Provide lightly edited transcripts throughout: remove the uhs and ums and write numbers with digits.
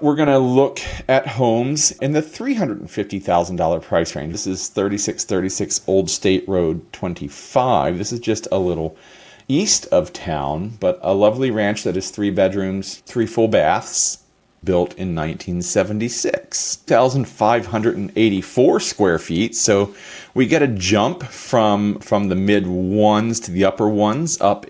We're going to look at homes in the $350,000 price range. This is 3636 Old State Road 25. This is just a little east of town, but a lovely ranch that is 3 bedrooms, 3 full baths, built in 1976. 1,584 square feet. So we get a jump from the mid ones to the upper ones up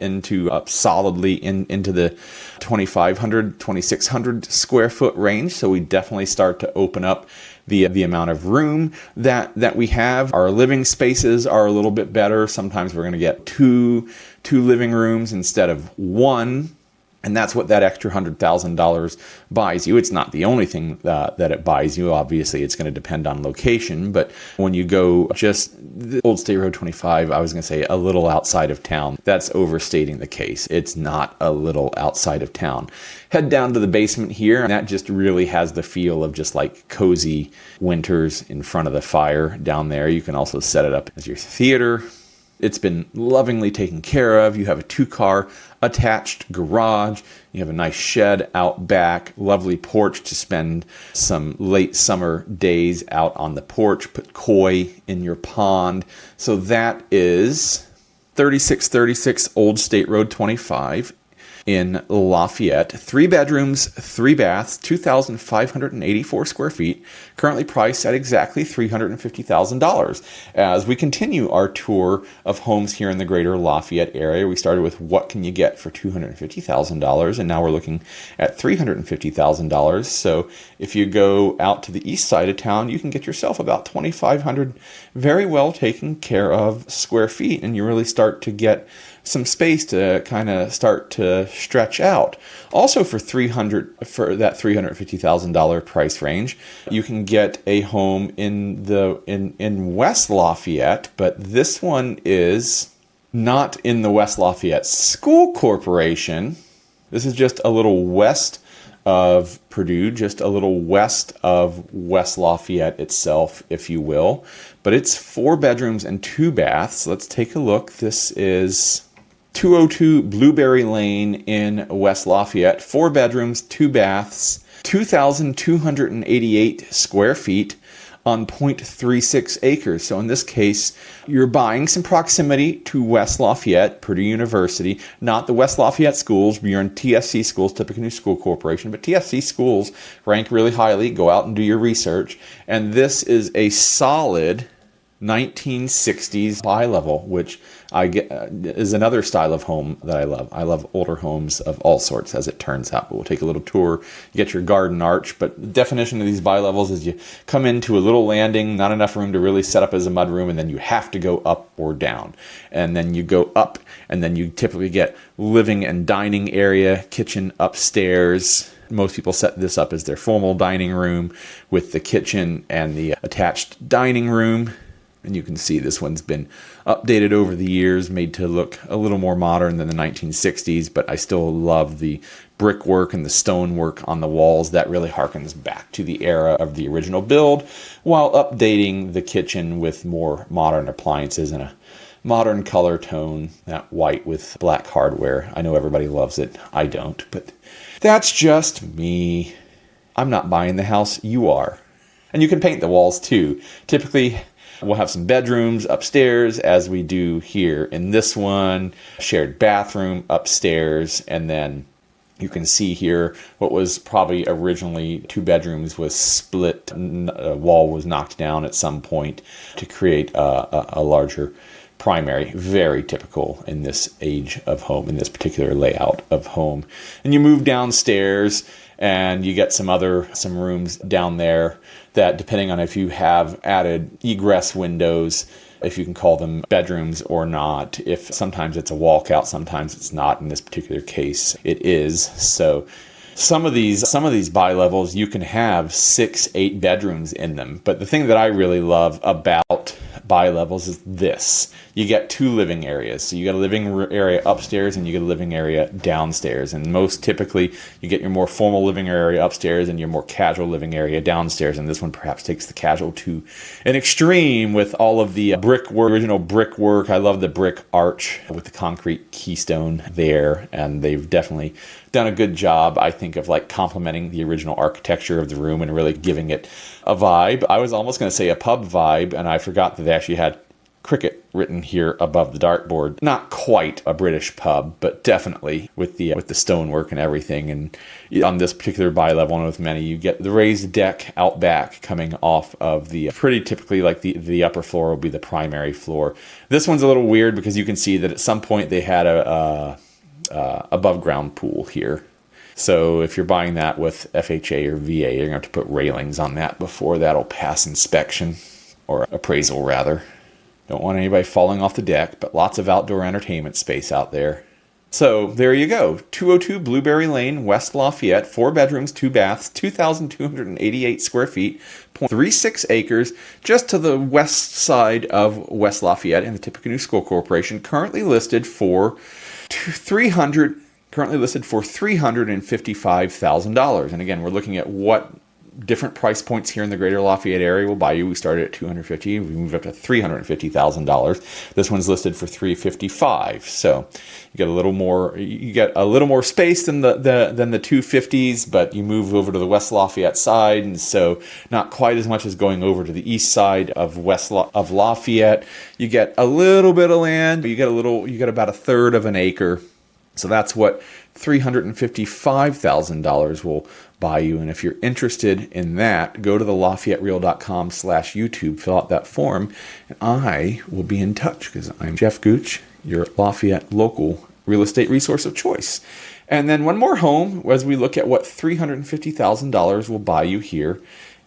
solidly into the 2,500, 2,600 square foot range. So we definitely start to open up the amount of room that we have. Our living spaces are a little bit better. Sometimes we're going to get two living rooms instead of one. And that's what that extra $100,000 buys you. It's not the only thing that it buys you. Obviously, it's going to depend on location. But when you go just the Old State Road 25, I was going to say a little outside of town. That's overstating the case. It's not a little outside of town. Head down to the basement here, and that just really has the feel of just like cozy winters in front of the fire down there. You can also set it up as your theater. It's been lovingly taken care of. You have a 2-car attached garage. You have a nice shed out back, lovely porch to spend some late summer days out on the porch, put koi in your pond. So that is 3636 Old State Road 25 in Lafayette. 3 bedrooms, 3 baths, 2,584 square feet, currently priced at exactly $350,000. As we continue our tour of homes here in the Greater Lafayette area, we started with what can you get for $250,000, and now we're looking at $350,000. So if you go out to the east side of town, you can get yourself about 2,500 very well taken care of square feet, and you really start to get some space to kind of start to stretch out. Also for that $350,000 price range, you can get a home in West Lafayette, but this one is not in the West Lafayette School Corporation. This is just a little west of Purdue, just a little west of West Lafayette itself, if you will. But it's 4 bedrooms and 2 baths. Let's take a look. This is 202 Blueberry Lane in West Lafayette. 4 bedrooms, 2 baths, 2,288 square feet on 0.36 acres. So in this case, you're buying some proximity to West Lafayette, Purdue University, not the West Lafayette schools. You're in TSC schools, Tippecanoe School Corporation, but TSC schools rank really highly. Go out and do your research. And this is a solid 1960s bi-level, which I get is another style of home that I love. I love older homes of all sorts, as it turns out. But we'll take a little tour, get your garden arch. But the definition of these bi-levels is you come into a little landing, not enough room to really set up as a mudroom, and then you have to go up or down. And then you go up, and then you typically get living and dining area, kitchen upstairs. Most people set this up as their formal dining room with the kitchen and the attached dining room. And you can see this one's been updated over the years, made to look a little more modern than the 1960s, but I still love the brickwork and the stonework on the walls. That really harkens back to the era of the original build, while updating the kitchen with more modern appliances and a modern color tone, that white with black hardware. I know everybody loves it. I don't, but that's just me. I'm not buying the house, you are. And you can paint the walls too. Typically, we'll have some bedrooms upstairs, as we do here in this one, shared bathroom upstairs, and then you can see here what was probably originally 2 bedrooms was split. A wall was knocked down at some point to create a larger primary. Very typical in this age of home, in this particular layout of home. And you move downstairs, and you get some rooms down there that, depending on if you have added egress windows, if you can call them bedrooms or not. If sometimes it's a walkout, sometimes it's not. In this particular case, it is. So some of these bi-levels, you can have 6, 8 bedrooms in them. But the thing that I really love about buy levels is this. You get 2 living areas. So you got a living area upstairs and you get a living area downstairs. And most typically, you get your more formal living area upstairs and your more casual living area downstairs. And this one perhaps takes the casual to an extreme with all of the brickwork, original brickwork. I love the brick arch with the concrete keystone there. And they've definitely done a good job, I think, of like complementing the original architecture of the room and really giving it a vibe. I was almost going to say a pub vibe, and I forgot that they actually had cricket written here above the dartboard. Not quite a British pub, but definitely with the stonework and everything. And on this particular bi-level, and with many, you get the raised deck out back coming off of the pretty typically like the upper floor will be the primary floor. This one's a little weird because you can see that at some point they had a above ground pool here. So if you're buying that with FHA or VA, you're going to have to put railings on that before that'll pass inspection, or appraisal rather. Don't want anybody falling off the deck, but lots of outdoor entertainment space out there. So there you go. 202 Blueberry Lane, West Lafayette, 4 bedrooms, 2 baths, 2,288 square feet, 0.36 acres, just to the west side of West Lafayette in the Tippecanoe School Corporation, currently listed for $355,000. And again, we're looking at what different price points here in the Greater Lafayette area will buy you. We started at $250,000, we moved up to $350,000. This one's listed for $355,000. So you get a little more. You get a little more space than the 250s, but you move over to the West Lafayette side, and so not quite as much as going over to the east side of of Lafayette. You get a little bit of land, but you get about a third of an acre. So that's what $355,000 will buy you. And if you're interested in that, go to the LafayetteReal.com/YouTube, fill out that form, and I will be in touch because I'm Geoff Gooch, your Lafayette local real estate resource of choice. And then one more home as we look at what $350,000 will buy you here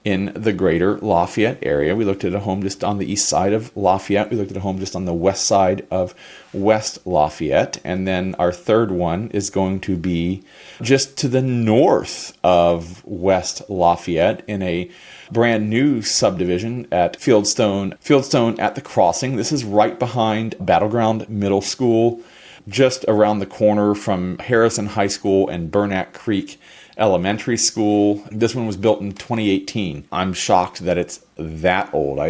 in the Greater Lafayette area. We looked at a home just on the east side of Lafayette. We looked at a home just on the west side of West Lafayette. And then our third one is going to be just to the north of West Lafayette in a brand new subdivision at Fieldstone at the Crossing. This is right behind Battleground Middle School, just around the corner from Harrison High School and Burnett Creek Elementary School. This one was built in 2018. I'm shocked that it's that old. I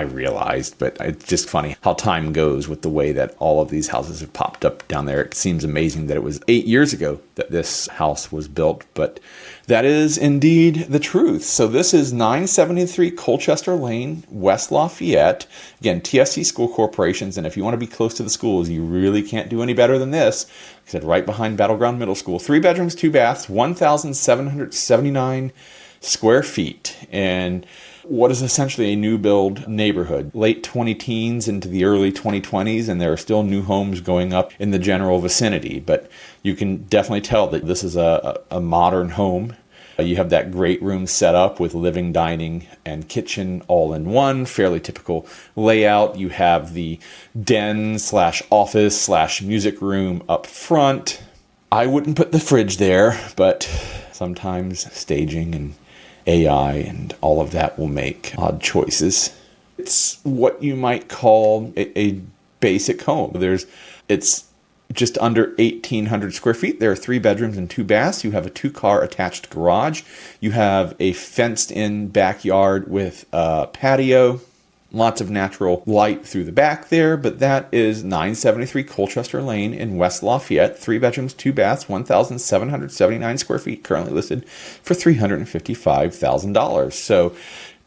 realized, but it's just funny how time goes with the way that all of these houses have popped up down there. It seems amazing that it was 8 years ago that this house was built, but that is indeed the truth. So this is 973 Colchester Lane, West Lafayette. Again, TSC School Corporations, and if you want to be close to the schools, you really can't do any better than this. Like I said, right behind Battleground Middle School. 3 bedrooms, 2 baths, 1,779 square feet, and what is essentially a new build neighborhood. Late 20-teens into the early 2020s, and there are still new homes going up in the general vicinity. But you can definitely tell that this is a modern home. You have that great room set up with living, dining, and kitchen all in one. Fairly typical layout. You have the den/office/music room up front. I wouldn't put the fridge there, but sometimes staging and AI and all of that will make odd choices. It's what you might call a basic home. It's just under 1,800 square feet. There are 3 bedrooms and 2 baths. You have a 2-car attached garage. You have a fenced-in backyard with a patio. Lots of natural light through the back there, but that is 973 Colchester Lane in West Lafayette. 3 bedrooms, 2 baths, 1,779 square feet, currently listed for $355,000. So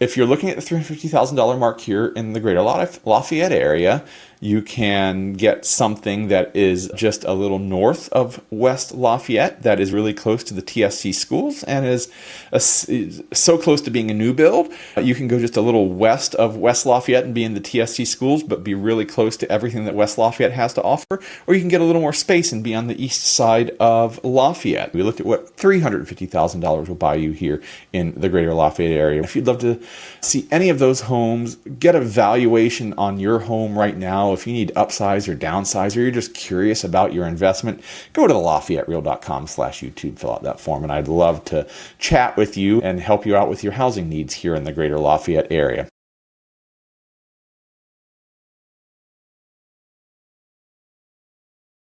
if you're looking at the $350,000 mark here in the Greater Lafayette area, you can get something that is just a little north of West Lafayette that is really close to the TSC schools and is so close to being a new build. You can go just a little west of West Lafayette and be in the TSC schools, but be really close to everything that West Lafayette has to offer. Or you can get a little more space and be on the east side of Lafayette. We looked at what $350,000 will buy you here in the Greater Lafayette area. If you'd love to see any of those homes, get a valuation on your home right now. If you need upsize or downsize, or you're just curious about your investment, go to the LafayetteReal.com/YouTube, fill out that form, and I'd love to chat with you and help you out with your housing needs here in the Greater Lafayette area.